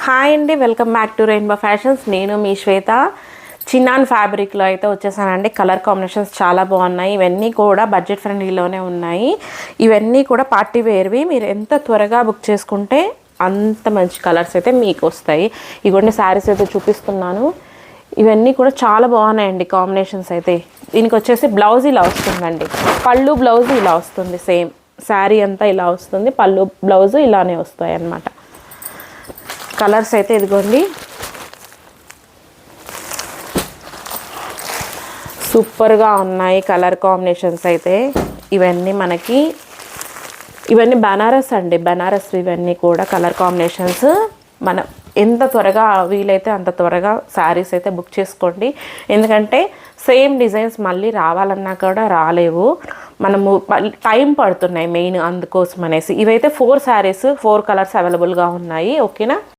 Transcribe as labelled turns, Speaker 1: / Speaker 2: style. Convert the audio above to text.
Speaker 1: Hi అండి, welcome back to rainbow fashions. నేను మీ శ్వేత. Chinon ఫ్యాబ్రిక్లో అయితే వచ్చేసానండి. కలర్ కాంబినేషన్స్ చాలా బాగున్నాయి. ఇవన్నీ కూడా బడ్జెట్ ఫ్రెండ్లీలోనే ఉన్నాయి. ఇవన్నీ కూడా పార్టీ వేర్వి. మీరు ఎంత త్వరగా బుక్ చేసుకుంటే అంత మంచి కలర్స్ అయితే మీకు వస్తాయి. ఇవన్నీ శారీస్ అయితే చూపిస్తున్నాను. ఇవన్నీ కూడా చాలా బాగున్నాయండి కాంబినేషన్స్ అయితే. దీనికి వచ్చేసి బ్లౌజ్ ఇలా వస్తుందండి. పళ్ళు బ్లౌజ్ ఇలా వస్తుంది. సేమ్ శారీ అంతా ఇలా వస్తుంది. పళ్ళు బ్లౌజ్ ఇలానే వస్తాయి అన్నమాట. కలర్స్ అయితే ఇదిగోండి, సూపర్గా ఉన్నాయి కలర్ కాంబినేషన్స్ అయితే. ఇవన్నీ బనారస్ అండి, బనారస్. ఇవన్నీ కూడా కలర్ కాంబినేషన్స్. మనం ఎంత త్వరగా వీలైతే అంత త్వరగా శారీస్ అయితే బుక్ చేసుకోండి. ఎందుకంటే సేమ్ డిజైన్స్ మళ్ళీ రావాలన్నా కూడా రాలేవు. మనము టైం పడుతున్నాయి మెయిన్, అందుకోసం అనేసి. ఇవైతే 4 శారీస్ 4 కలర్స్ అవైలబుల్గా ఉన్నాయి. ఓకేనా.